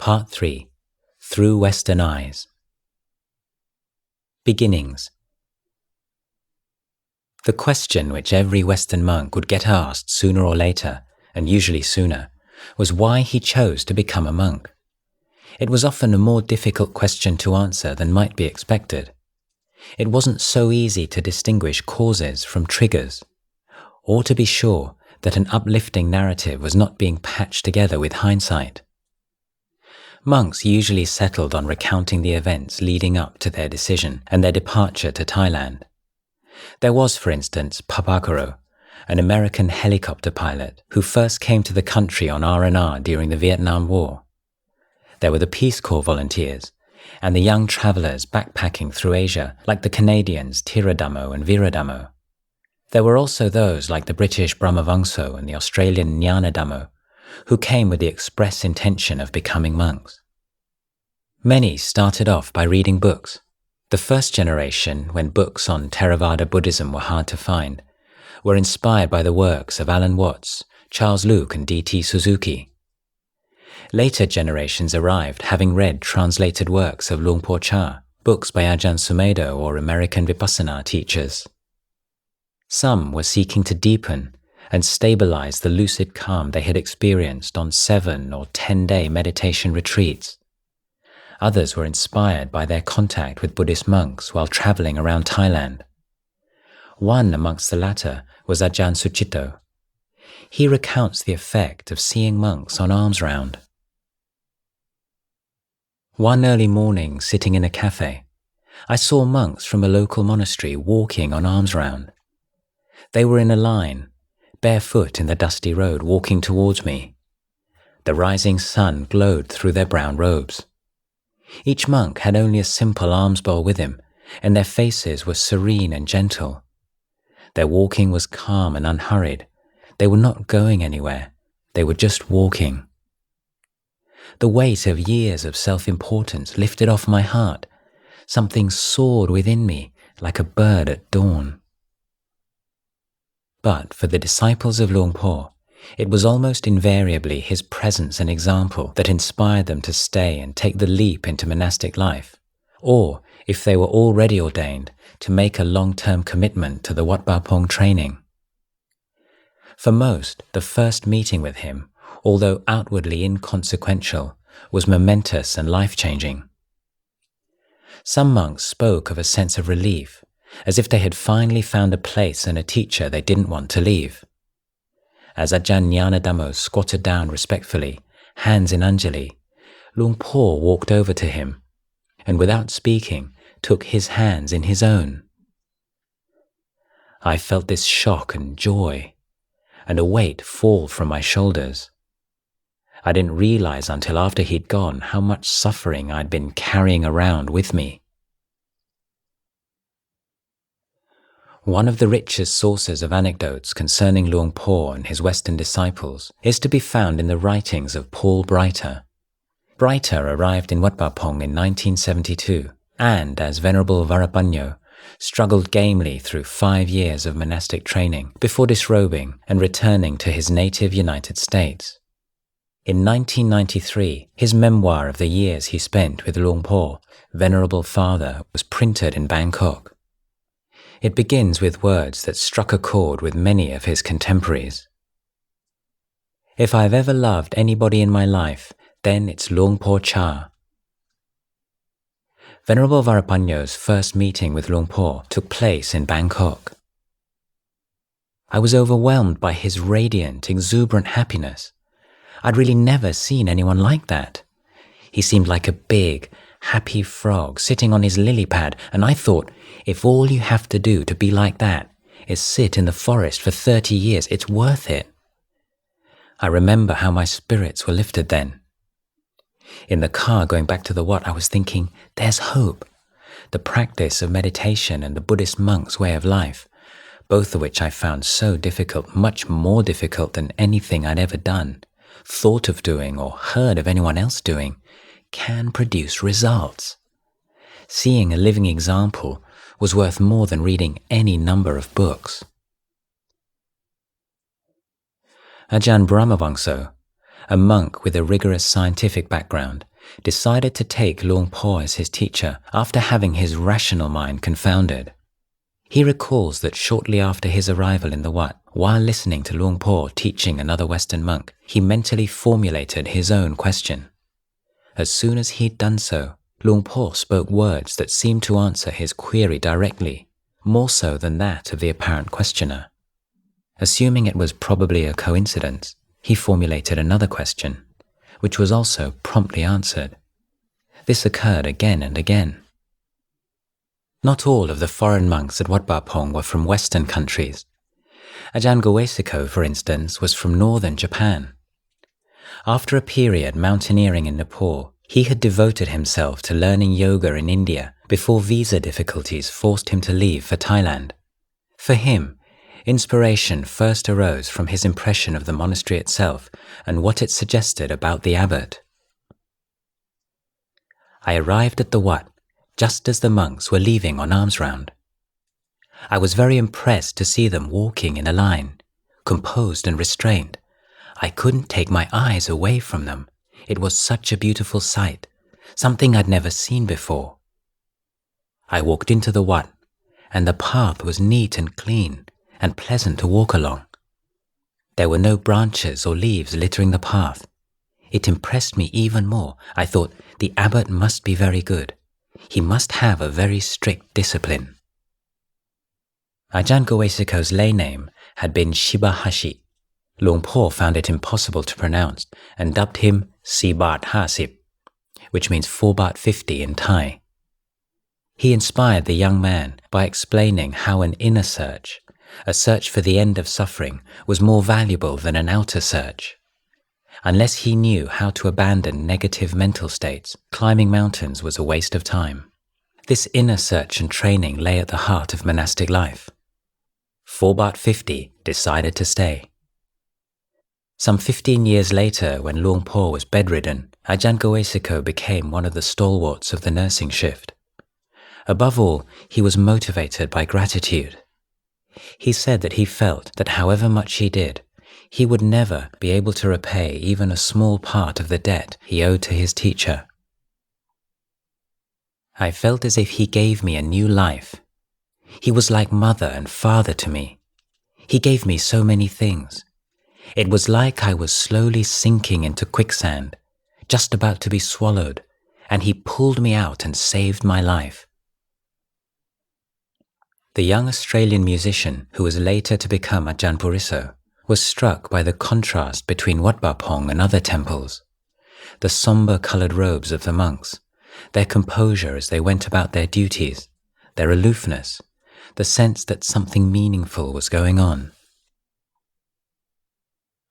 Part 3. Through Western Eyes. Beginnings. The question which every Western monk would get asked sooner or later, and usually sooner, was why he chose to become a monk. It was often a more difficult question to answer than might be expected. It wasn't so easy to distinguish causes from triggers, or to be sure that an uplifting narrative was not being patched together with hindsight. Monks usually settled on recounting the events leading up to their decision and their departure to Thailand. There was, for instance, Papakaro, an American helicopter pilot who first came to the country on R&R during the Vietnam War. There were the Peace Corps volunteers and the young travellers backpacking through Asia like the Canadians Tiradamo and Viradamo. There were also those like the British Brahmavangso and the Australian Nyanadamo, who came with the express intention of becoming monks. Many started off by reading books. The first generation, when books on Theravada Buddhism were hard to find, were inspired by the works of Alan Watts, Charles Luke and D.T. Suzuki. Later generations arrived having read translated works of Luang Por Cha, books by Ajahn Sumedho or American Vipassana teachers. Some were seeking to deepen and stabilize the lucid calm they had experienced on 7 or 10-day meditation retreats. Others were inspired by their contact with Buddhist monks while traveling around Thailand. One amongst the latter was Ajahn Sucitto. He recounts the effect of seeing monks on alms round. One early morning, sitting in a cafe, I saw monks from a local monastery walking on alms round. They were in a line, barefoot in the dusty road, walking towards me. The rising sun glowed through their brown robes. Each monk had only a simple alms bowl with him, and their faces were serene and gentle. Their walking was calm and unhurried. They were not going anywhere. They were just walking. The weight of years of self-importance lifted off my heart. Something soared within me like a bird at dawn. But for the disciples of Luang Por, it was almost invariably his presence and example that inspired them to stay and take the leap into monastic life, or, if they were already ordained, to make a long-term commitment to the Wat Pah Pong training. For most, the first meeting with him, although outwardly inconsequential, was momentous and life-changing. Some monks spoke of a sense of relief, as if they had finally found a place and a teacher they didn't want to leave. As Ajahn Nyanadamo squatted down respectfully, hands in Anjali, Luang Por walked over to him, and without speaking, took his hands in his own. I felt this shock and joy, and a weight fall from my shoulders. I didn't realize until after he'd gone how much suffering I'd been carrying around with me. One of the richest sources of anecdotes concerning Luang Por and his Western disciples is to be found in the writings of Paul Breiter. Breiter arrived in Wat Pah Pong in 1972 and, as Venerable Varapanyo, struggled gamely through 5 years of monastic training before disrobing and returning to his native United States. In 1993, his memoir of the years he spent with Luang Por, Venerable Father, was printed in Bangkok. It begins with words that struck a chord with many of his contemporaries. If I've ever loved anybody in my life, then it's Luang Por Cha. Venerable Varapanyo's first meeting with Luang Por took place in Bangkok. I was overwhelmed by his radiant, exuberant happiness. I'd really never seen anyone like that. He seemed like a big, happy frog sitting on his lily pad, and I thought, if all you have to do to be like that is sit in the forest for 30 years, it's worth it. I remember how my spirits were lifted then. In the car going back to the Wat, I was thinking, there's hope. The practice of meditation and the Buddhist monk's way of life, both of which I found so difficult, much more difficult than anything I'd ever done, thought of doing or heard of anyone else doing, can produce results. Seeing a living example was worth more than reading any number of books. Ajahn Brahmavangso, a monk with a rigorous scientific background, decided to take Luang Por as his teacher after having his rational mind confounded. He recalls that shortly after his arrival in the Wat, while listening to Luang Por teaching another Western monk, he mentally formulated his own question. As soon as he'd done so, Luang Por spoke words that seemed to answer his query directly, more so than that of the apparent questioner. Assuming it was probably a coincidence, he formulated another question, which was also promptly answered. This occurred again and again. Not all of the foreign monks at Wat Pah Pong were from Western countries. Ajahn Gawesiko, for instance, was from northern Japan. After a period mountaineering in Nepal, he had devoted himself to learning yoga in India before visa difficulties forced him to leave for Thailand. For him, inspiration first arose from his impression of the monastery itself and what it suggested about the abbot. I arrived at the Wat just as the monks were leaving on alms round. I was very impressed to see them walking in a line, composed and restrained. I couldn't take my eyes away from them. It was such a beautiful sight, something I'd never seen before. I walked into the Wat, and the path was neat and clean and pleasant to walk along. There were no branches or leaves littering the path. It impressed me even more. I thought, the abbot must be very good. He must have a very strict discipline. Ajahn Gawesiko's lay name had been Shibahashi. Luang Por found it impossible to pronounce and dubbed him Sibat Hasip, which means 4 baht 50 in Thai. He inspired the young man by explaining how an inner search, a search for the end of suffering, was more valuable than an outer search. Unless he knew how to abandon negative mental states, climbing mountains was a waste of time. This inner search and training lay at the heart of monastic life. 4 baht 50 decided to stay. Some 15 years later, when Luang Por was bedridden, Ajahn Gawesiko became one of the stalwarts of the nursing shift. Above all, he was motivated by gratitude. He said that he felt that however much he did, he would never be able to repay even a small part of the debt he owed to his teacher. I felt as if he gave me a new life. He was like mother and father to me. He gave me so many things. It was like I was slowly sinking into quicksand, just about to be swallowed, and he pulled me out and saved my life. The young Australian musician, who was later to become Ajahn Puriso, was struck by the contrast between Wat Pah Pong and other temples. The sombre-coloured robes of the monks, their composure as they went about their duties, their aloofness, the sense that something meaningful was going on.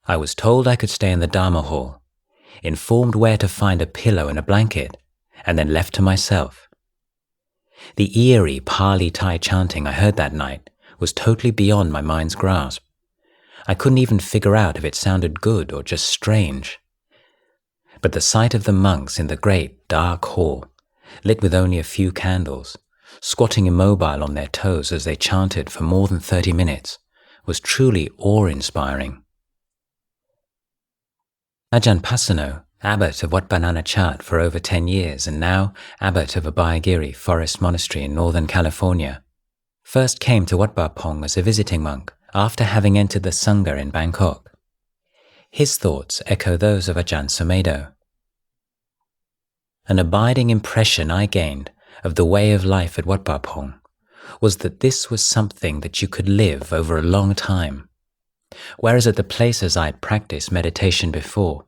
I was told I could stay in the Dharma hall, informed where to find a pillow and a blanket, and then left to myself. The eerie Pali Thai chanting I heard that night was totally beyond my mind's grasp. I couldn't even figure out if it sounded good or just strange. But the sight of the monks in the great, dark hall, lit with only a few candles, squatting immobile on their toes as they chanted for more than 30 minutes, was truly awe-inspiring. Ajahn Pasano, abbot of Wat Banana Chat for over 10 years and now abbot of Abhayagiri Forest Monastery in Northern California, first came to Wat Pah Pong as a visiting monk after having entered the Sangha in Bangkok. His thoughts echo those of Ajahn Sumedho. An abiding impression I gained of the way of life at Wat Pah Pong was that this was something that you could live over a long time. Whereas at the places I had practiced meditation before,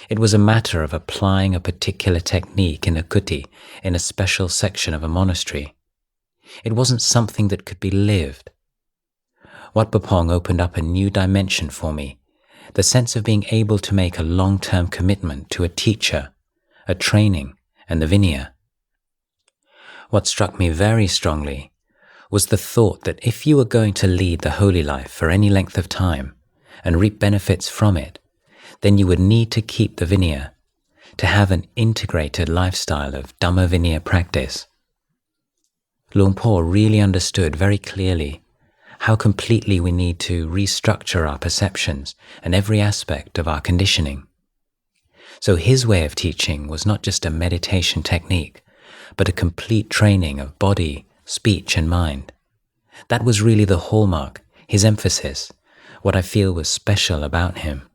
it was a matter of applying a particular technique in a kuti in a special section of a monastery. It wasn't something that could be lived. Wat Pah Pong opened up a new dimension for me, the sense of being able to make a long-term commitment to a teacher, a training, and the Vinaya. What struck me very strongly was the thought that if you were going to lead the holy life for any length of time and reap benefits from it, then you would need to keep the Vinaya, to have an integrated lifestyle of Dhamma Vinaya practice. Luang Por really understood very clearly how completely we need to restructure our perceptions and every aspect of our conditioning. So his way of teaching was not just a meditation technique, but a complete training of body, speech and mind. That was really the hallmark, his emphasis, what I feel was special about him.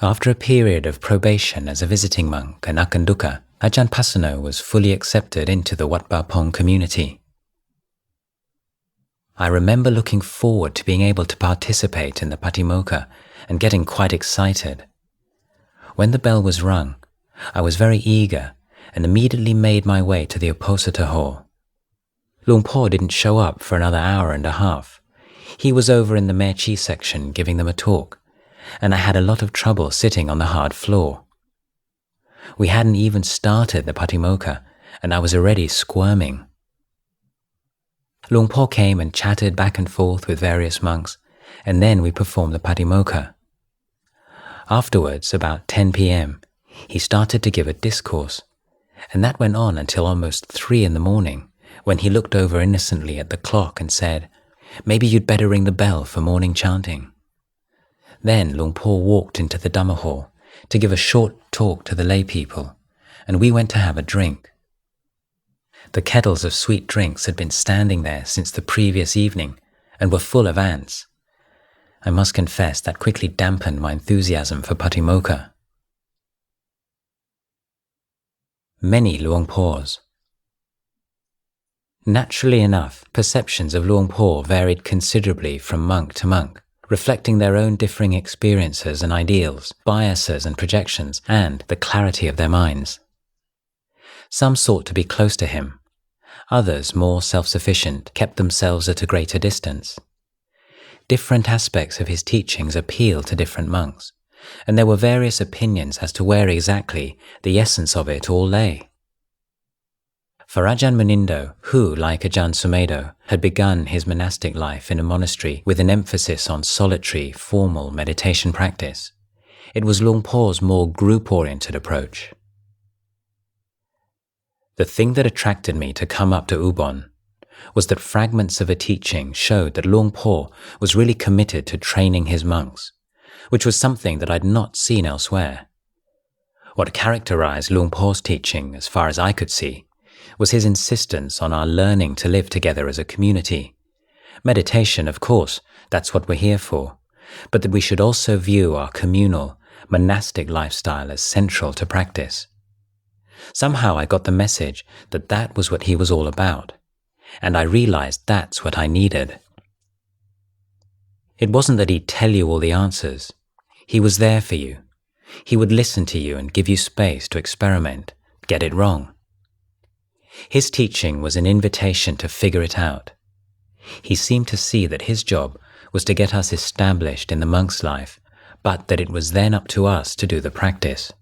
After a period of probation as a visiting monk in Akanduka, Ajahn Pasano was fully accepted into the Wat Pah Pong community. I remember looking forward to being able to participate in the Patimokkha and getting quite excited. When the bell was rung, I was very eager and immediately made my way to the Oposita hall. Luang Por didn't show up for another hour and a half. He was over in the Mechi section giving them a talk, and I had a lot of trouble sitting on the hard floor. We hadn't even started the Patimokkha, and I was already squirming. Luang Por came and chatted back and forth with various monks, and then we performed the Patimokkha. Afterwards, about 10 p.m., he started to give a discourse, and that went on until almost 3 in the morning, when he looked over innocently at the clock and said, "Maybe you'd better ring the bell for morning chanting." Then Luang Por walked into the Dhamma hall to give a short talk to the lay people, and we went to have a drink. The kettles of sweet drinks had been standing there since the previous evening and were full of ants. I must confess that quickly dampened my enthusiasm for Patimokkha. Many Luang Pors. Naturally enough, perceptions of Luang Por varied considerably from monk to monk, reflecting their own differing experiences and ideals, biases and projections, and the clarity of their minds. Some sought to be close to him. Others, more self-sufficient, kept themselves at a greater distance. Different aspects of his teachings appealed to different monks, and there were various opinions as to where exactly the essence of it all lay. For Ajahn Munindo, who, like Ajahn Sumedho, had begun his monastic life in a monastery with an emphasis on solitary, formal meditation practice, it was Luang Por's more group-oriented approach. The thing that attracted me to come up to Ubon was that fragments of a teaching showed that Luang Por was really committed to training his monks, which was something that I'd not seen elsewhere. What characterized Luang Por's teaching, as far as I could see, was his insistence on our learning to live together as a community. Meditation, of course, that's what we're here for, but that we should also view our communal, monastic lifestyle as central to practice. Somehow I got the message that that was what he was all about, and I realized that's what I needed. It wasn't that he'd tell you all the answers. He was there for you. He would listen to you and give you space to experiment, get it wrong. His teaching was an invitation to figure it out. He seemed to see that his job was to get us established in the monk's life, but that it was then up to us to do the practice.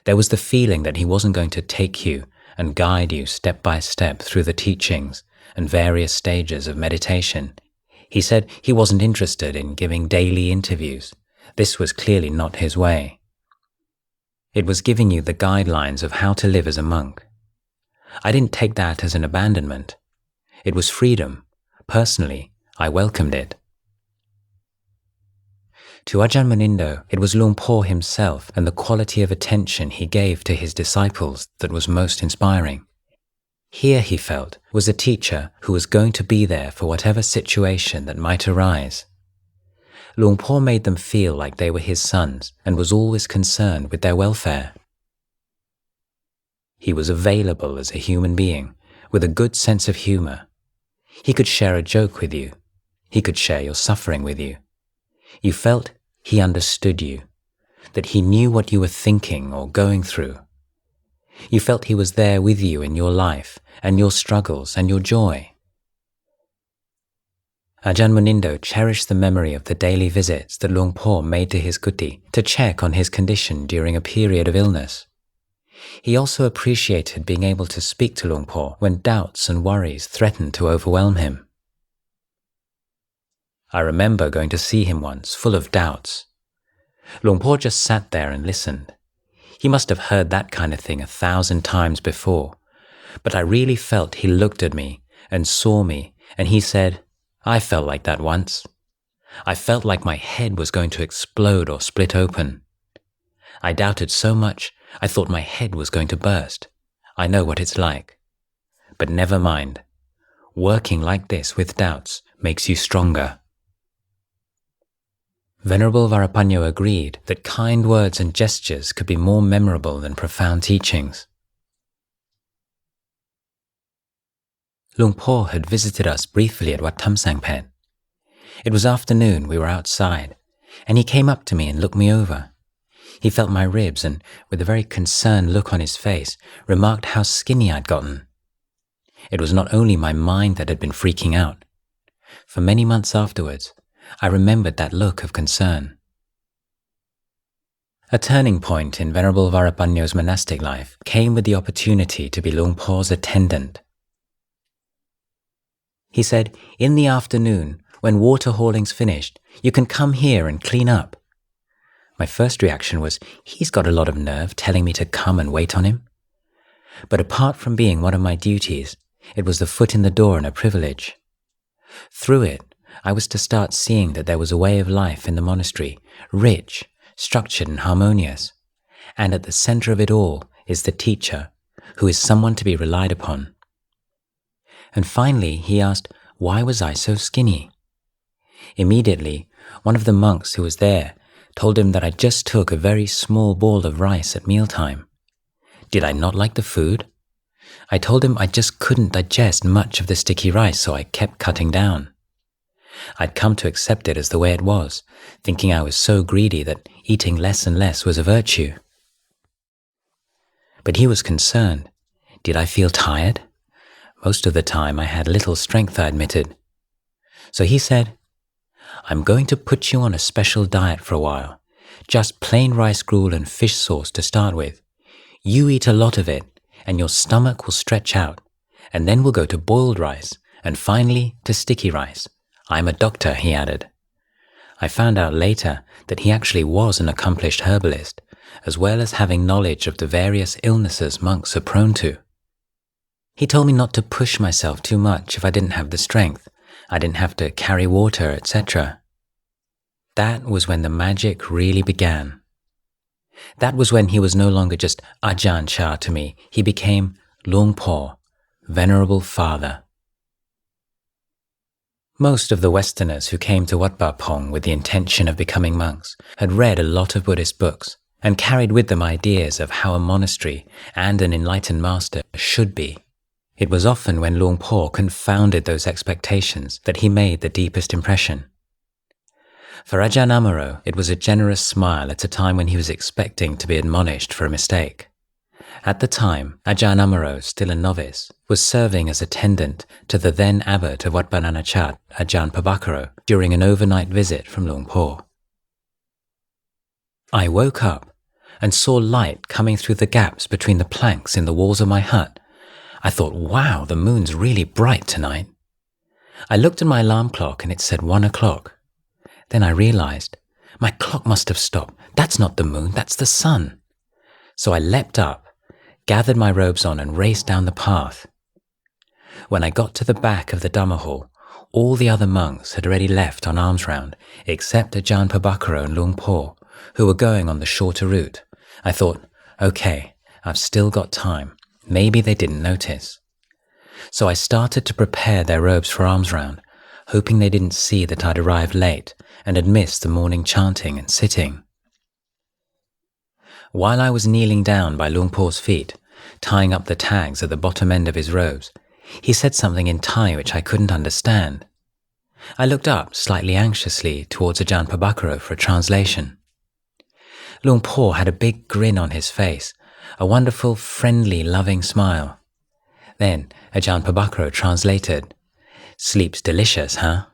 There was the feeling that he wasn't going to take you and guide you step by step through the teachings and various stages of meditation. He said he wasn't interested in giving daily interviews. This was clearly not his way. It was giving you the guidelines of how to live as a monk. I didn't take that as an abandonment. It was freedom. Personally, I welcomed it. To Ajahn Munindo, it was Luang Por himself and the quality of attention he gave to his disciples that was most inspiring. Here, he felt, was a teacher who was going to be there for whatever situation that might arise. Luang Por made them feel like they were his sons and was always concerned with their welfare. He was available as a human being, with a good sense of humor. He could share a joke with you. He could share your suffering with you. You felt he understood you, that he knew what you were thinking or going through. You felt he was there with you in your life and your struggles and your joy. Ajahn Munindo cherished the memory of the daily visits that Luang Por made to his kuti to check on his condition during a period of illness. He also appreciated being able to speak to Luang Por when doubts and worries threatened to overwhelm him. I remember going to see him once, full of doubts. Luang Por just sat there and listened. He must have heard that kind of thing 1,000 times before, but I really felt he looked at me and saw me, and he said, "I felt like that once. I felt like my head was going to explode or split open. I doubted so much, I thought my head was going to burst. I know what it's like. But never mind. Working like this with doubts makes you stronger. Venerable Varapanyo agreed that kind words and gestures could be more memorable than profound teachings. Luang Por had visited us briefly at Wat Tham Sangphet. It was afternoon, we were outside, and he came up to me and looked me over. He felt my ribs and, with a very concerned look on his face, remarked how skinny I'd gotten. It was not only my mind that had been freaking out. For many months afterwards, I remembered that look of concern. A turning point in Venerable Varapanyo's monastic life came with the opportunity to be Luang Por's attendant. He said, "In the afternoon, when water hauling's finished, you can come here and clean up." My first reaction was, he's got a lot of nerve telling me to come and wait on him. But apart from being one of my duties, it was the foot in the door and a privilege. Through it, I was to start seeing that there was a way of life in the monastery, rich, structured and harmonious, and at the center of it all is the teacher, who is someone to be relied upon. And finally, he asked, why was I so skinny? Immediately, one of the monks who was there told him that I just took a very small ball of rice at mealtime. Did I not like the food? I told him I just couldn't digest much of the sticky rice, so I kept cutting down. I'd come to accept it as the way it was, thinking I was so greedy that eating less and less was a virtue. But he was concerned. Did I feel tired? Most of the time I had little strength, I admitted. So he said, "I'm going to put you on a special diet for a while, just plain rice gruel and fish sauce to start with. You eat a lot of it, and your stomach will stretch out, and then we'll go to boiled rice, and finally to sticky rice. I'm a doctor," he added. I found out later that he actually was an accomplished herbalist, as well as having knowledge of the various illnesses monks are prone to. He told me not to push myself too much if I didn't have the strength. I didn't have to carry water, etc. That was when the magic really began. That was when he was no longer just Ajahn Chah to me. He became Luang Por, Venerable Father. Most of the Westerners who came to Wat Pah Pong with the intention of becoming monks had read a lot of Buddhist books and carried with them ideas of how a monastery and an enlightened master should be. It was often when Luang Por confounded those expectations that he made the deepest impression. For Ajahn Amaro, it was a generous smile at a time when he was expecting to be admonished for a mistake. At the time, Ajahn Amaro, still a novice, was serving as attendant to the then abbot of Wat Pah Nanachat, Ajahn Pabakaro, during an overnight visit from Luang Por. I woke up and saw light coming through the gaps between the planks in the walls of my hut. I thought, wow, the moon's really bright tonight. I looked at my alarm clock and it said 1 o'clock. Then I realized, my clock must have stopped. That's not the moon, that's the sun. So I leapt up, gathered my robes on and raced down the path. When I got to the back of the Dhamma hall, all the other monks had already left on alms round, except Ajahn Pabakaro and Luang Por, who were going on the shorter route. I thought, okay, I've still got time. Maybe they didn't notice. So I started to prepare their robes for alms round, hoping they didn't see that I'd arrived late and had missed the morning chanting and sitting. While I was kneeling down by Luang Por's feet, tying up the tags at the bottom end of his robes, he said something in Thai which I couldn't understand. I looked up slightly anxiously towards Ajahn Pabakaro for a translation. Luang Por had a big grin on his face, a wonderful, friendly, loving smile. Then Ajahn Pabakaro translated, "Sleep's delicious, huh?"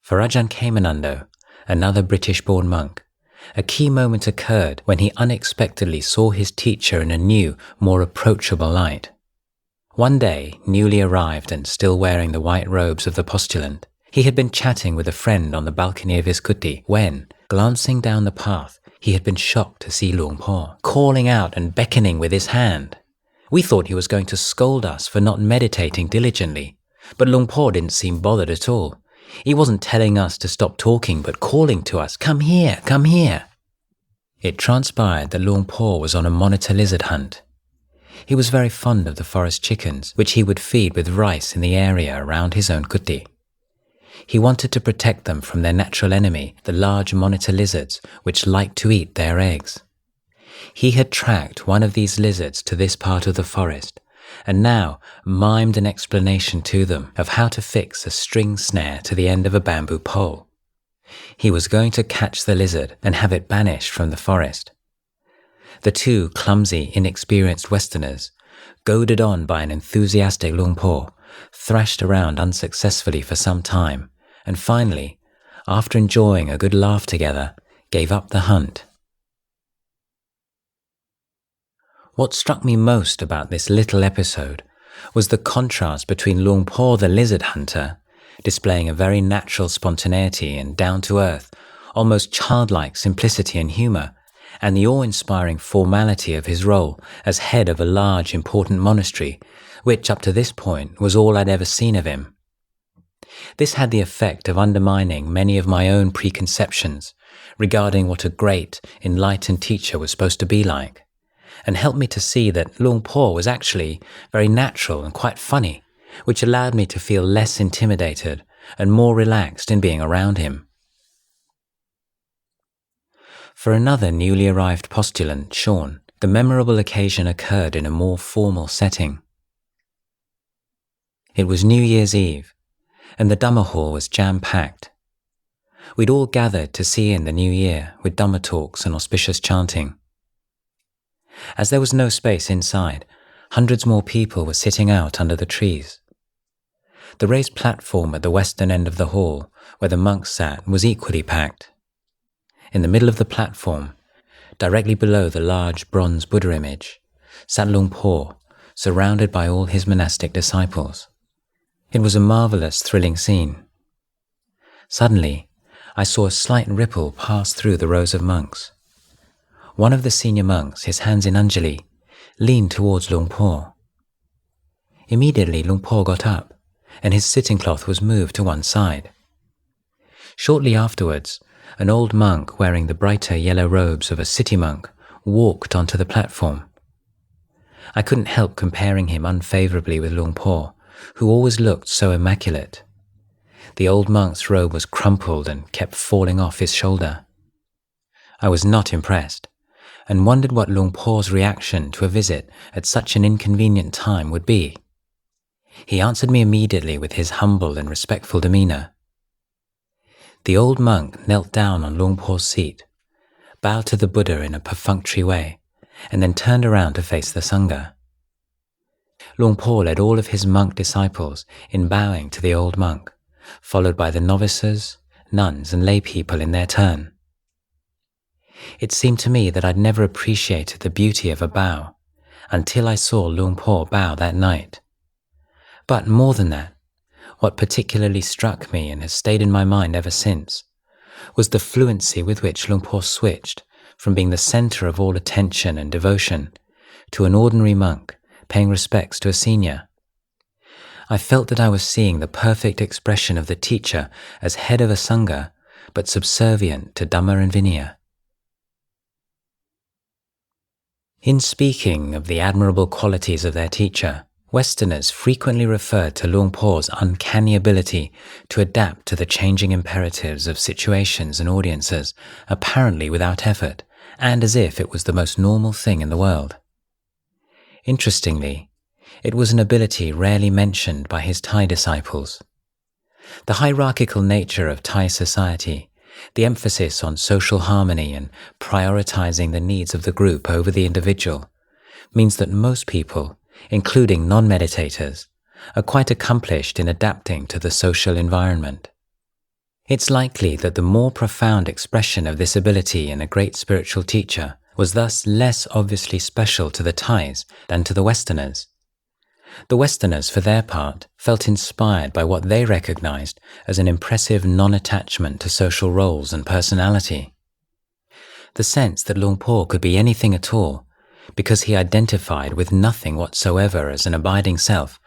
For Ajahn Kemanando, another British-born monk, a key moment occurred when he unexpectedly saw his teacher in a new, more approachable light. One day, newly arrived and still wearing the white robes of the postulant, he had been chatting with a friend on the balcony of his kuti when, glancing down the path, he had been shocked to see Luang Por, calling out and beckoning with his hand. We thought he was going to scold us for not meditating diligently, but Luang Por didn't seem bothered at all. He wasn't telling us to stop talking, but calling to us, "Come here, come here." It transpired that Luang Por was on a monitor lizard hunt. He was very fond of the forest chickens, which he would feed with rice in the area around his own kuti. He wanted to protect them from their natural enemy, the large monitor lizards, which liked to eat their eggs. He had tracked one of these lizards to this part of the forest, and now mimed an explanation to them of how to fix a string snare to the end of a bamboo pole. He was going to catch the lizard and have it banished from the forest. The two clumsy, inexperienced Westerners, goaded on by an enthusiastic Luang Por, thrashed around unsuccessfully for some time, and finally, after enjoying a good laugh together, gave up the hunt. What struck me most about this little episode was the contrast between Luang Por the lizard hunter, displaying a very natural spontaneity and down-to-earth, almost childlike simplicity and humour, and the awe-inspiring formality of his role as head of a large, important monastery, which up to this point was all I'd ever seen of him. This had the effect of undermining many of my own preconceptions regarding what a great, enlightened teacher was supposed to be like, and helped me to see that Luang Por was actually very natural and quite funny, which allowed me to feel less intimidated and more relaxed in being around him. For another newly arrived postulant, Sean, the memorable occasion occurred in a more formal setting. It was New Year's Eve, and the Dhamma hall was jam-packed. We'd all gathered to see in the new year with Dhamma talks and auspicious chanting. As there was no space inside, hundreds more people were sitting out under the trees. The raised platform at the western end of the hall, where the monks sat, was equally packed. In the middle of the platform, directly below the large bronze Buddha image, sat Luang Por, surrounded by all his monastic disciples. It was a marvellous, thrilling scene. Suddenly, I saw a slight ripple pass through the rows of monks. One of the senior monks, his hands in Anjali, leaned towards Luang Por. Immediately Luang Por got up, and his sitting cloth was moved to one side. Shortly afterwards, an old monk wearing the Breiter yellow robes of a city monk walked onto the platform. I couldn't help comparing him unfavourably with Luang Por, who always looked so immaculate. The old monk's robe was crumpled and kept falling off his shoulder. I was not impressed, and wondered what Luang Por's reaction to a visit at such an inconvenient time would be. He answered me immediately with his humble and respectful demeanour. The old monk knelt down on Luang Por's seat, bowed to the Buddha in a perfunctory way, and then turned around to face the Sangha. Luang Por led all of his monk disciples in bowing to the old monk, followed by the novices, nuns and lay people in their turn. It seemed to me that I'd never appreciated the beauty of a bow until I saw Luang Por bow that night. But more than that, what particularly struck me and has stayed in my mind ever since was the fluency with which Luang Por switched from being the centre of all attention and devotion to an ordinary monk paying respects to a senior. I felt that I was seeing the perfect expression of the teacher as head of a Sangha, but subservient to Dhamma and Vinaya. In speaking of the admirable qualities of their teacher, Westerners frequently referred to Luang Por's uncanny ability to adapt to the changing imperatives of situations and audiences, apparently without effort, and as if it was the most normal thing in the world. Interestingly, it was an ability rarely mentioned by his Thai disciples. The hierarchical nature of Thai society, the emphasis on social harmony and prioritizing the needs of the group over the individual, means that most people, including non-meditators, are quite accomplished in adapting to the social environment. It's likely that the more profound expression of this ability in a great spiritual teacher was thus less obviously special to the Thais than to the Westerners. The Westerners, for their part, felt inspired by what they recognized as an impressive non-attachment to social roles and personality. The sense that Luang Por could be anything at all, because he identified with nothing whatsoever as an abiding self,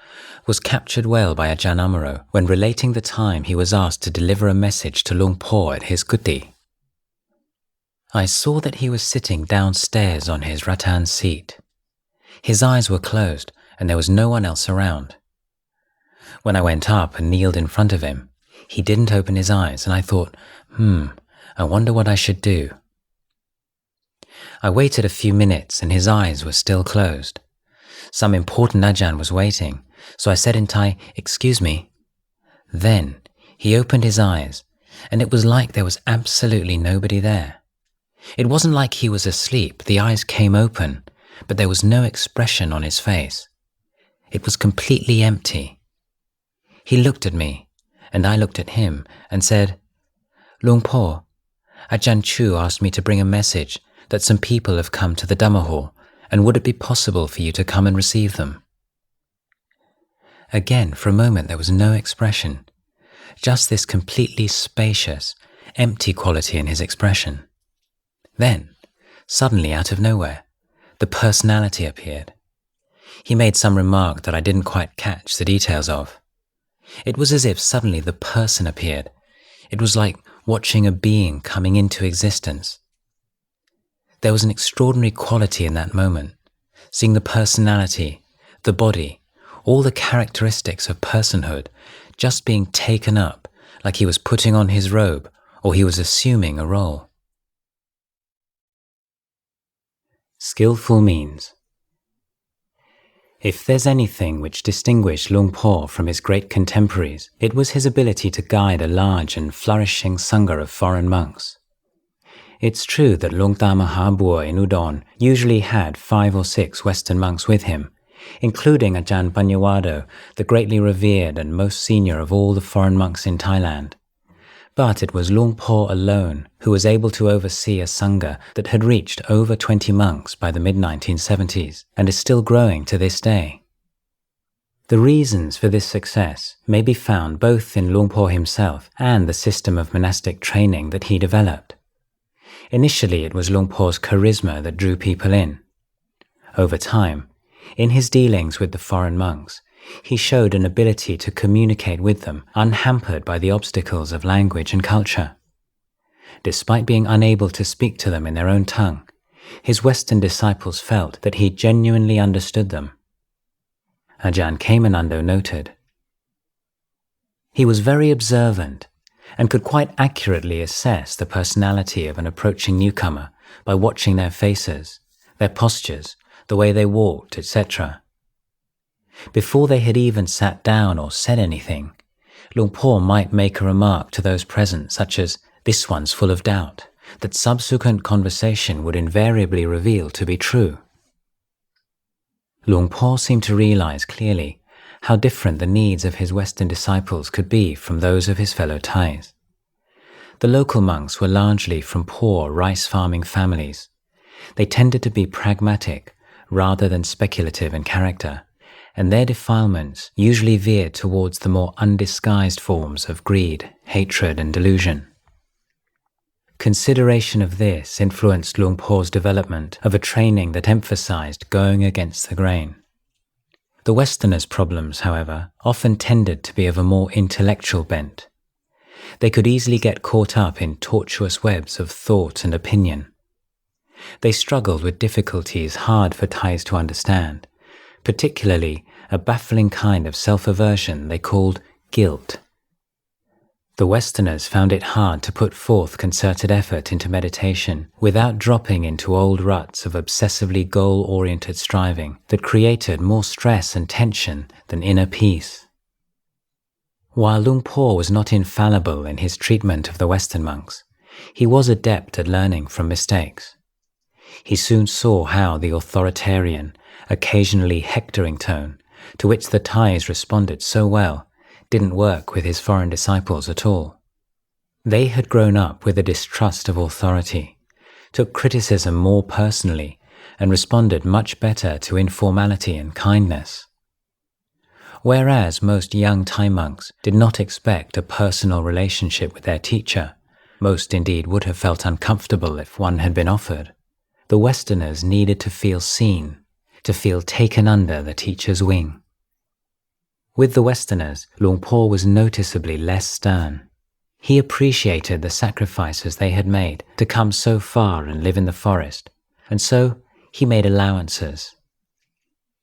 was captured well by Ajahn Amaro when relating the time he was asked to deliver a message to Luang Por at his kuti. I saw that he was sitting downstairs on his rattan seat. His eyes were closed and there was no one else around. When I went up and kneeled in front of him, he didn't open his eyes and I thought, I wonder what I should do. I waited a few minutes and his eyes were still closed. Some important Ajahn was waiting, so I said in Thai, "Excuse me." Then he opened his eyes and it was like there was absolutely nobody there. It wasn't like he was asleep, the eyes came open, but there was no expression on his face. It was completely empty. He looked at me, and I looked at him and said, "Luang Por, Ajahn Chu asked me to bring a message that some people have come to the Dhamma hall, and would it be possible for you to come and receive them?" Again, for a moment there was no expression, just this completely spacious, empty quality in his expression. Then, suddenly out of nowhere, the personality appeared. He made some remark that I didn't quite catch the details of. It was as if suddenly the person appeared. It was like watching a being coming into existence. There was an extraordinary quality in that moment, seeing the personality, the body, all the characteristics of personhood just being taken up like he was putting on his robe or he was assuming a role. Skillful means. If there's anything which distinguished Luang Por from his great contemporaries, it was his ability to guide a large and flourishing sangha of foreign monks. It's true that Luang Ta Mahabua in Udon usually had 5 or 6 Western monks with him, including Ajahn Panyawado, the greatly revered and most senior of all the foreign monks in Thailand. But it was Luang Por alone who was able to oversee a sangha that had reached over 20 monks by the mid-1970s and is still growing to this day. The reasons for this success may be found both in Luang Por himself and the system of monastic training that he developed. Initially, it was Luang Por's charisma that drew people in. Over time, in his dealings with the foreign monks, he showed an ability to communicate with them unhampered by the obstacles of language and culture. Despite being unable to speak to them in their own tongue, his Western disciples felt that he genuinely understood them. Ajahn Kemanando noted, "He was very observant and could quite accurately assess the personality of an approaching newcomer by watching their faces, their postures, the way they walked, etc. Before they had even sat down or said anything, Luang Por might make a remark to those present such as, 'This one's full of doubt,' that subsequent conversation would invariably reveal to be true. Luang Por seemed to realize clearly how different the needs of his Western disciples could be from those of his fellow Thais. The local monks were largely from poor rice-farming families. They tended to be pragmatic rather than speculative in character, and their defilements usually veered towards the more undisguised forms of greed, hatred, and delusion. Consideration of this influenced Luang Por's development of a training that emphasized going against the grain. The Westerners' problems, however, often tended to be of a more intellectual bent. They could easily get caught up in tortuous webs of thought and opinion. They struggled with difficulties hard for Thais to understand, particularly a baffling kind of self-aversion they called guilt. The Westerners found it hard to put forth concerted effort into meditation without dropping into old ruts of obsessively goal-oriented striving that created more stress and tension than inner peace. While Luang Por was not infallible in his treatment of the Western monks, he was adept at learning from mistakes. He soon saw how the authoritarian, occasionally hectoring tone, to which the Thais responded so well, didn't work with his foreign disciples at all. They had grown up with a distrust of authority, took criticism more personally, and responded much better to informality and kindness. Whereas most young Thai monks did not expect a personal relationship with their teacher, most indeed would have felt uncomfortable if one had been offered, the Westerners needed to feel seen, to feel taken under the teacher's wing. With the Westerners, Luang Por was noticeably less stern. He appreciated the sacrifices they had made to come so far and live in the forest, and so he made allowances.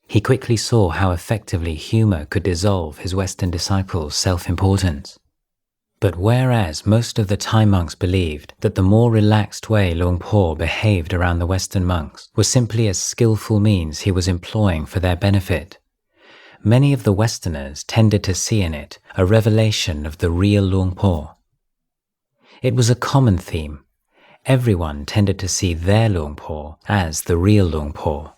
He quickly saw how effectively humor could dissolve his Western disciples' self-importance. But whereas most of the Thai monks believed that the more relaxed way Luang Por behaved around the Western monks was simply a skillful means he was employing for their benefit, many of the Westerners tended to see in it a revelation of the real Luang Por. It was a common theme. Everyone tended to see their Luang Por as the real Luang Por.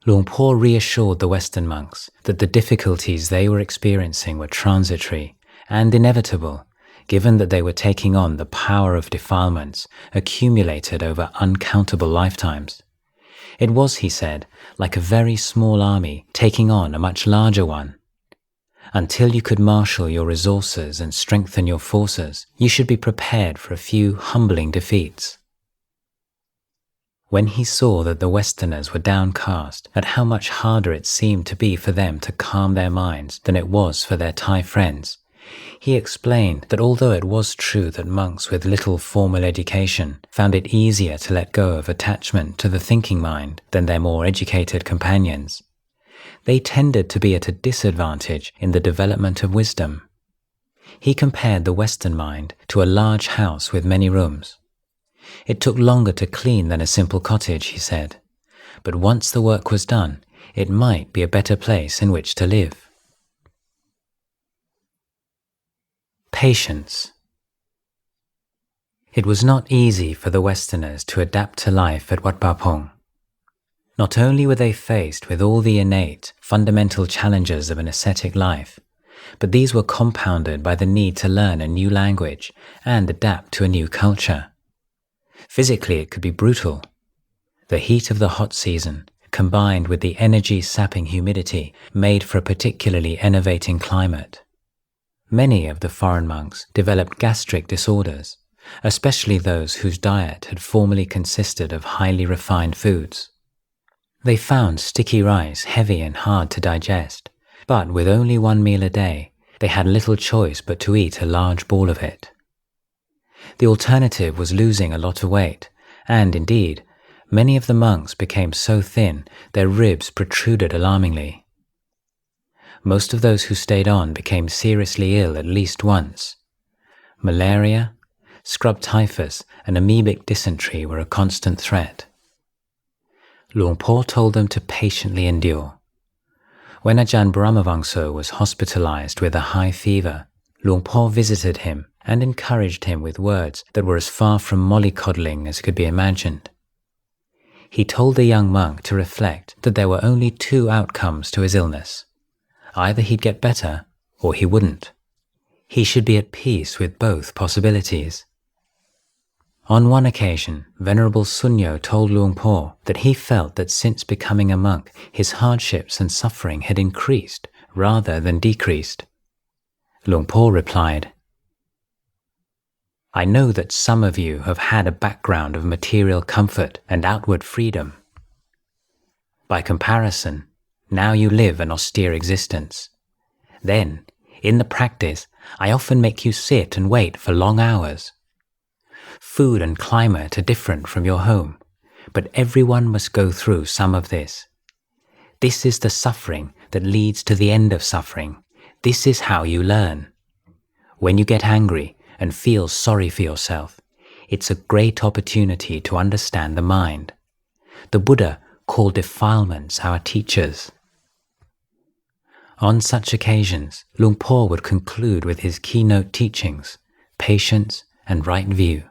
Luang Por reassured the Western monks that the difficulties they were experiencing were transitory and inevitable, given that they were taking on the power of defilements accumulated over uncountable lifetimes. It was, he said, like a very small army taking on a much larger one. Until you could marshal your resources and strengthen your forces, you should be prepared for a few humbling defeats. When he saw that the Westerners were downcast at how much harder it seemed to be for them to calm their minds than it was for their Thai friends, he explained that although it was true that monks with little formal education found it easier to let go of attachment to the thinking mind than their more educated companions, they tended to be at a disadvantage in the development of wisdom. He compared the Western mind to a large house with many rooms. It took longer to clean than a simple cottage, he said, but once the work was done, it might be a better place in which to live. Patience. It was not easy for the Westerners to adapt to life at Wat Pa Pong. Not only were they faced with all the innate, fundamental challenges of an ascetic life, but these were compounded by the need to learn a new language and adapt to a new culture. Physically, it could be brutal. The heat of the hot season, combined with the energy-sapping humidity, made for a particularly enervating climate. Many of the foreign monks developed gastric disorders, especially those whose diet had formerly consisted of highly refined foods. They found sticky rice heavy and hard to digest, but with only one meal a day, they had little choice but to eat a large ball of it. The alternative was losing a lot of weight, and indeed, many of the monks became so thin their ribs protruded alarmingly. Most of those who stayed on became seriously ill at least once. Malaria, scrub typhus, and amoebic dysentery were a constant threat. Luang Por told them to patiently endure. When Ajahn Brahmavamso was hospitalized with a high fever, Luang Por visited him and encouraged him with words that were as far from mollycoddling as could be imagined. He told the young monk to reflect that there were only two outcomes to his illness. Either he'd get better, or he wouldn't. He should be at peace with both possibilities. On one occasion, Venerable Sunyo told Luang Por that he felt that since becoming a monk, his hardships and suffering had increased rather than decreased. Luang Por replied, "I know that some of you have had a background of material comfort and outward freedom. By comparison, now you live an austere existence. Then, in the practice, I often make you sit and wait for long hours. Food and climate are different from your home, but everyone must go through some of this. This is the suffering that leads to the end of suffering. This is how you learn. When you get angry and feel sorry for yourself, it's a great opportunity to understand the mind. The Buddha called defilements our teachers." On such occasions, Luang Por would conclude with his keynote teachings, patience and right view.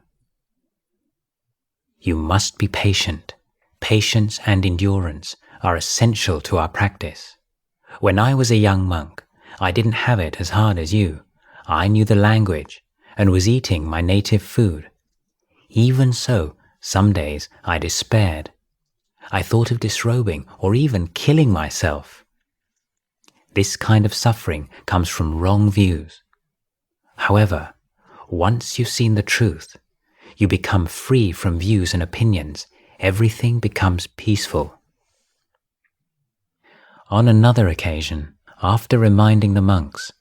You must be patient. Patience and endurance are essential to our practice. When I was a young monk, I didn't have it as hard as you. I knew the language and was eating my native food. Even so, some days I despaired. I thought of disrobing or even killing myself. This kind of suffering comes from wrong views. However, once you've seen the truth, you become free from views and opinions. Everything becomes peaceful. On another occasion, after reminding the monks,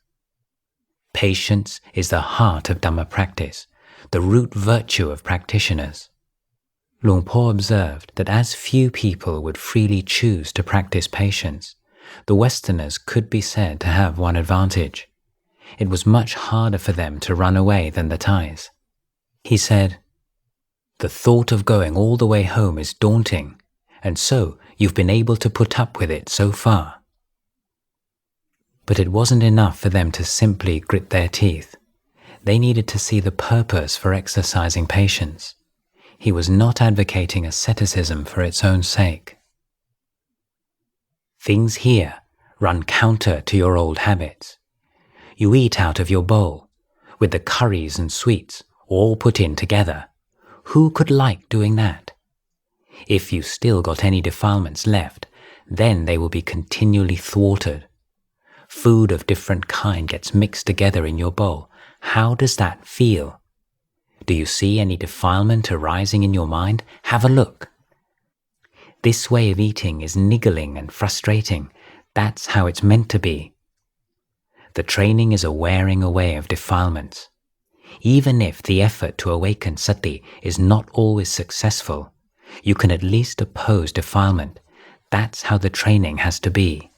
Patience is the heart of Dhamma practice, the root virtue of practitioners. Luang Por observed that as few people would freely choose to practice patience, the Westerners could be said to have one advantage. It was much harder for them to run away than the Thais. He said, "The thought of going all the way home is daunting, and so you've been able to put up with it so far." But it wasn't enough for them to simply grit their teeth. They needed to see the purpose for exercising patience. He was not advocating asceticism for its own sake. Things here run counter to your old habits. You eat out of your bowl, with the curries and sweets all put in together. Who could like doing that? If you still got any defilements left, then they will be continually thwarted. Food of different kind gets mixed together in your bowl. How does that feel? Do you see any defilement arising in your mind? Have a look. This way of eating is niggling and frustrating. That's how it's meant to be. The training is a wearing away of defilements. Even if the effort to awaken sati is not always successful, you can at least oppose defilement. That's how the training has to be.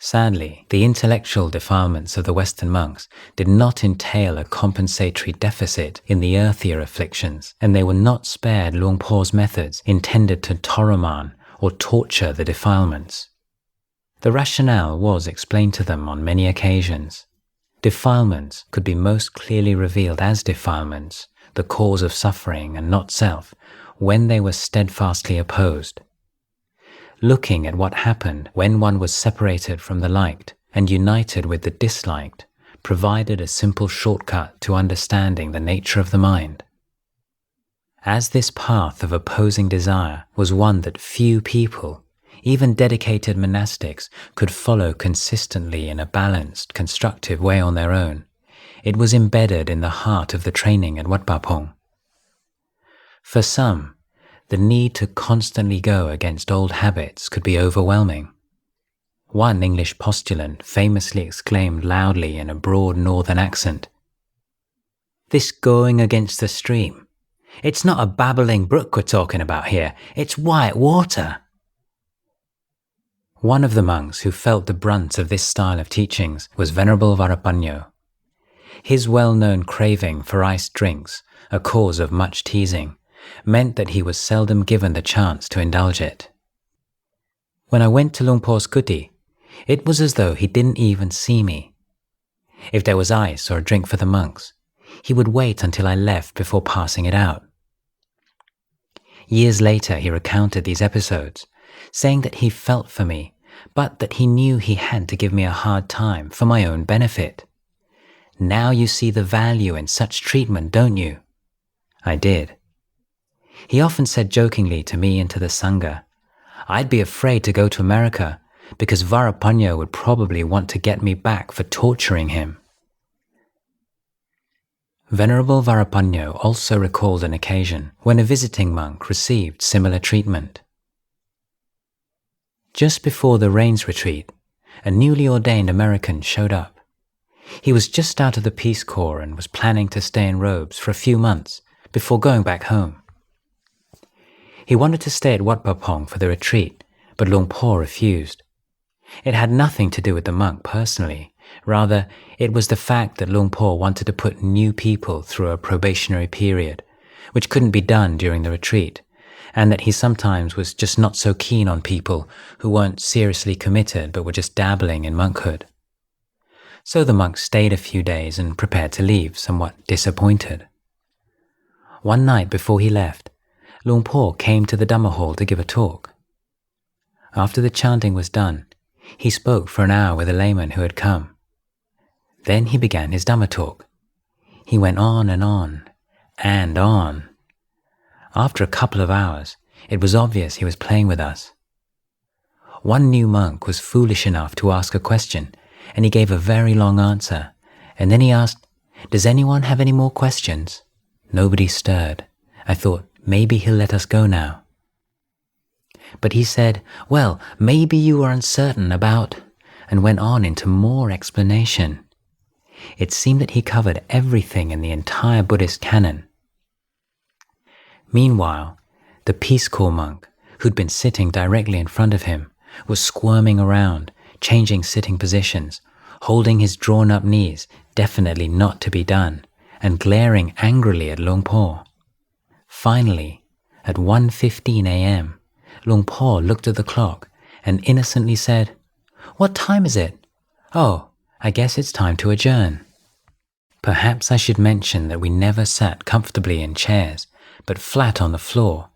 Sadly, the intellectual defilements of the Western monks did not entail a compensatory deficit in the earthier afflictions, and they were not spared Luang Por's methods intended to toraman or torture the defilements. The rationale was explained to them on many occasions. Defilements could be most clearly revealed as defilements, the cause of suffering and not self, when they were steadfastly opposed. Looking at what happened when one was separated from the liked and united with the disliked provided a simple shortcut to understanding the nature of the mind. As this path of opposing desire was one that few people, even dedicated monastics, could follow consistently in a balanced, constructive way on their own, it was embedded in the heart of the training at Wat Pah Pong. For some, the need to constantly go against old habits could be overwhelming. One English postulant famously exclaimed loudly in a broad northern accent, "This going against the stream. It's not a babbling brook we're talking about here, it's white water." One of the monks who felt the brunt of this style of teachings was Venerable Varapanyo. His well-known craving for iced drinks, a cause of much teasing, meant that he was seldom given the chance to indulge it. When I went to Luang Por's kuti, it was as though he didn't even see me. If there was ice or a drink for the monks, he would wait until I left before passing it out. Years later, he recounted these episodes, saying that he felt for me, but that he knew he had to give me a hard time for my own benefit. "Now you see the value in such treatment, don't you?" I did. He often said jokingly to me and to the Sangha, "I'd be afraid to go to America because Varapanyo would probably want to get me back for torturing him." Venerable Varapanyo also recalled an occasion when a visiting monk received similar treatment. Just before the Rains retreat, a newly ordained American showed up. He was just out of the Peace Corps and was planning to stay in robes for a few months before going back home. He wanted to stay at Wat Pah Pong for the retreat, but Luang Por refused. It had nothing to do with the monk personally. Rather, it was the fact that Luang Por wanted to put new people through a probationary period, which couldn't be done during the retreat, and that he sometimes was just not so keen on people who weren't seriously committed but were just dabbling in monkhood. So the monk stayed a few days and prepared to leave, somewhat disappointed. One night before he left, Luang Por came to the Dhamma hall to give a talk. After the chanting was done, he spoke for an hour with a layman who had come. Then he began his Dhamma talk. He went on and on, and on. After a couple of hours, it was obvious he was playing with us. One new monk was foolish enough to ask a question, and he gave a very long answer, and then he asked, "Does anyone have any more questions?" Nobody stirred. I thought, maybe he'll let us go now. But he said, "Well, maybe you were uncertain about," and went on into more explanation. It seemed that he covered everything in the entire Buddhist canon. Meanwhile, the Peace Corps monk, who'd been sitting directly in front of him, was squirming around, changing sitting positions, holding his drawn-up knees, definitely not to be done, and glaring angrily at Luang Por. Finally, at 1:15 a.m., Luang Por looked at the clock and innocently said, "What time is it? Oh, I guess it's time to adjourn." Perhaps I should mention that we never sat comfortably in chairs, but flat on the floor,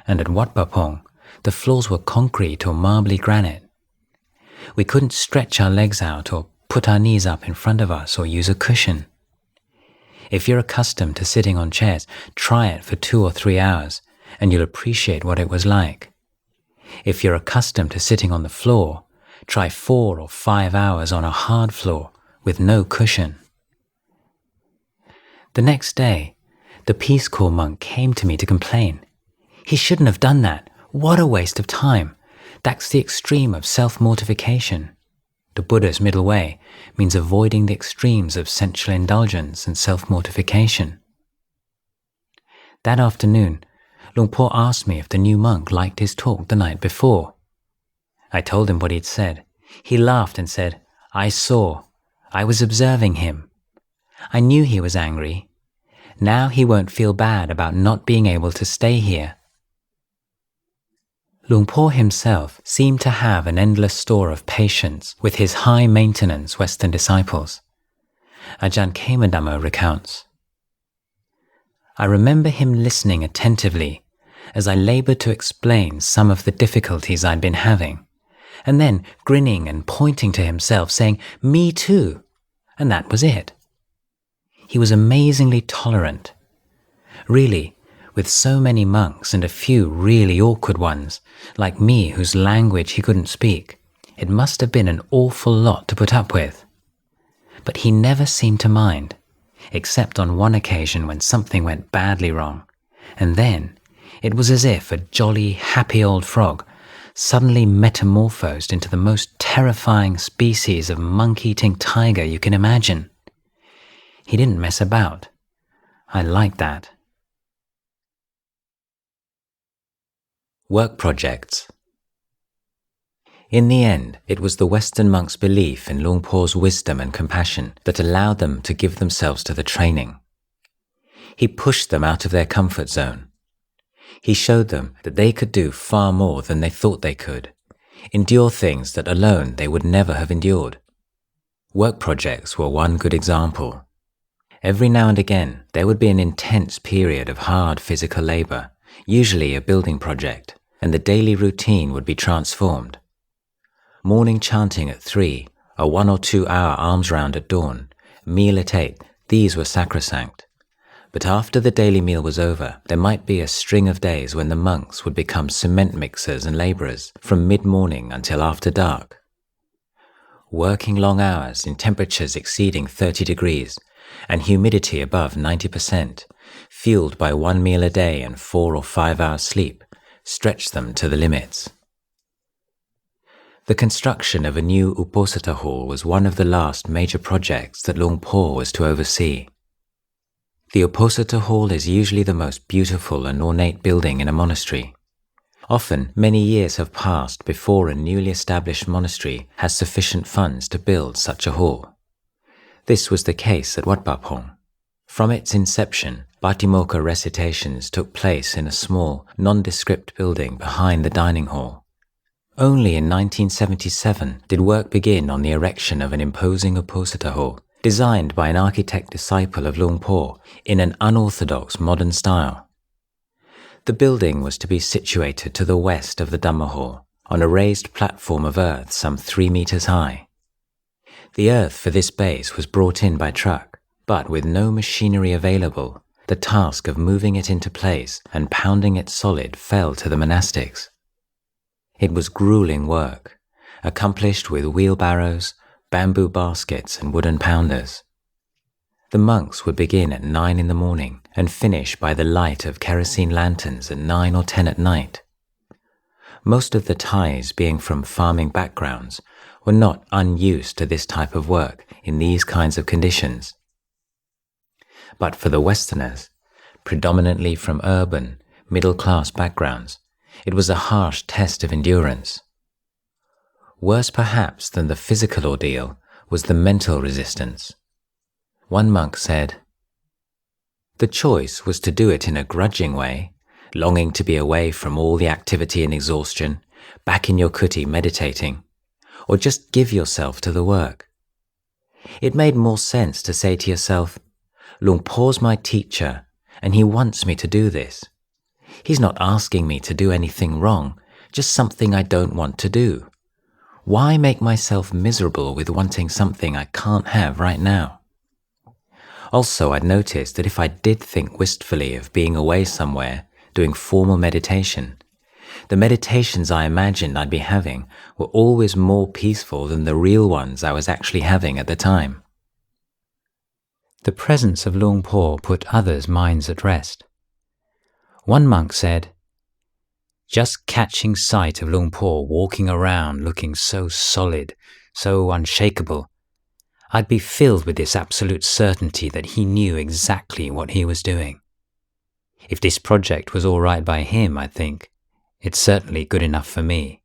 and at Wat Pah Pong, the floors were concrete or marbly granite. We couldn't stretch our legs out or put our knees up in front of us or use a cushion. If you're accustomed to sitting on chairs, try it for 2 or 3 hours, and you'll appreciate what it was like. If you're accustomed to sitting on the floor, try 4 or 5 hours on a hard floor with no cushion. The next day, the Peace Corps monk came to me to complain. He shouldn't have done that. What a waste of time. That's the extreme of self-mortification. The Buddha's middle way means avoiding the extremes of sensual indulgence and self-mortification. That afternoon, Luang Por asked me if the new monk liked his talk the night before. I told him what he'd said. He laughed and said, "I saw. I was observing him. I knew he was angry. Now he won't feel bad about not being able to stay here." Luang Por himself seemed to have an endless store of patience with his high-maintenance Western disciples. Ajahn Kemadhammo recounts, "I remember him listening attentively as I labored to explain some of the difficulties I'd been having, and then grinning and pointing to himself, saying, 'Me too,' and that was it. He was amazingly tolerant. Really, with so many monks and a few really awkward ones, like me whose language he couldn't speak, it must have been an awful lot to put up with. But he never seemed to mind, except on one occasion when something went badly wrong, and then it was as if a jolly, happy old frog suddenly metamorphosed into the most terrifying species of monk-eating tiger you can imagine. He didn't mess about. I liked that." Work projects. In the end, it was the Western monks' belief in Luang Por's wisdom and compassion that allowed them to give themselves to the training. He pushed them out of their comfort zone. He showed them that they could do far more than they thought they could, endure things that alone they would never have endured. Work projects were one good example. Every now and again, there would be an intense period of hard physical labor, usually a building project, and the daily routine would be transformed. Morning chanting at 3, a 1 or 2 hour alms round at dawn, meal at 8, these were sacrosanct. But after the daily meal was over, there might be a string of days when the monks would become cement mixers and laborers from mid-morning until after dark. Working long hours in temperatures exceeding 30 degrees and humidity above 90%, fueled by 1 meal a day and 4 or 5 hours sleep, stretched them to the limits. The construction of a new Uposatha hall was one of the last major projects that Luang Por was to oversee. The Uposatha hall is usually the most beautiful and ornate building in a monastery. Often, many years have passed before a newly established monastery has sufficient funds to build such a hall. This was the case at Wat Pah Pong. From its inception, Patimokkha recitations took place in a small, nondescript building behind the dining hall. Only in 1977 did work begin on the erection of an imposing Uposatha hall, designed by an architect disciple of Luang Por in an unorthodox modern style. The building was to be situated to the west of the Dhamma hall, on a raised platform of earth some 3 meters high. The earth for this base was brought in by truck, but with no machinery available, the task of moving it into place and pounding it solid fell to the monastics. It was grueling work, accomplished with wheelbarrows, bamboo baskets and wooden pounders. The monks would begin at 9 in the morning and finish by the light of kerosene lanterns at 9 or 10 at night. Most of the Thais, being from farming backgrounds, were not unused to this type of work in these kinds of conditions. But for the Westerners, predominantly from urban, middle-class backgrounds, it was a harsh test of endurance. Worse perhaps than the physical ordeal was the mental resistance. One monk said, "The choice was to do it in a grudging way, longing to be away from all the activity and exhaustion, back in your kuti meditating, or just give yourself to the work. It made more sense to say to yourself, Luang Por's my teacher, and he wants me to do this. He's not asking me to do anything wrong, just something I don't want to do. Why make myself miserable with wanting something I can't have right now?" Also, I'd noticed that if I did think wistfully of being away somewhere, doing formal meditation, the meditations I imagined I'd be having were always more peaceful than the real ones I was actually having at the time. The presence of Luang Por put others' minds at rest. One monk said, "Just catching sight of Luang Por walking around looking so solid, so unshakable, I'd be filled with this absolute certainty that he knew exactly what he was doing. If this project was all right by him, I think, it's certainly good enough for me."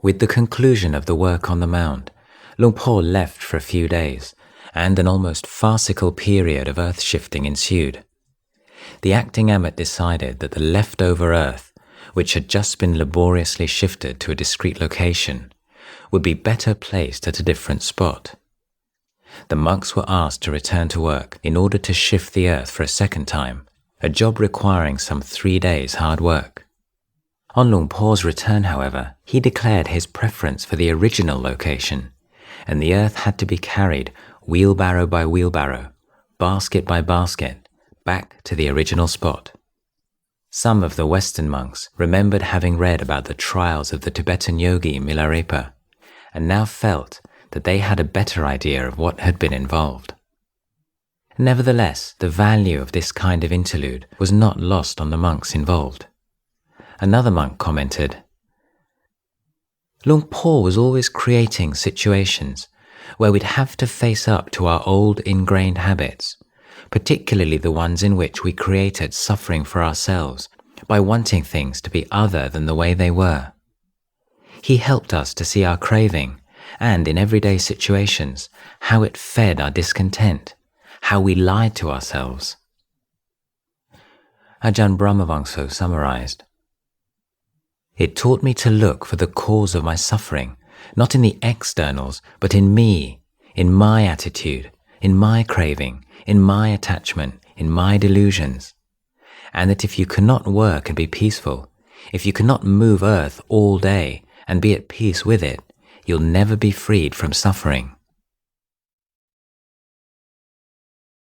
With the conclusion of the work on the mound, Luang Por left for a few days, and an almost farcical period of earth-shifting ensued. The acting abbot decided that the leftover earth, which had just been laboriously shifted to a discrete location, would be better placed at a different spot. The monks were asked to return to work in order to shift the earth for a second time, a job requiring some 3 days' hard work. On Luang Por's return, however, he declared his preference for the original location, and the earth had to be carried wheelbarrow by wheelbarrow, basket by basket, back to the original spot. Some of the Western monks remembered having read about the trials of the Tibetan yogi Milarepa, and now felt that they had a better idea of what had been involved. Nevertheless, the value of this kind of interlude was not lost on the monks involved. Another monk commented, "Luang Por was always creating situations where we'd have to face up to our old ingrained habits, particularly the ones in which we created suffering for ourselves by wanting things to be other than the way they were. He helped us to see our craving, and in everyday situations, how it fed our discontent, how we lied to ourselves." Ajahn Brahmavamso summarized, "It taught me to look for the cause of my suffering, not in the externals, but in me, in my attitude, in my craving, in my attachment, in my delusions. And that if you cannot work and be peaceful, if you cannot move earth all day and be at peace with it, you'll never be freed from suffering."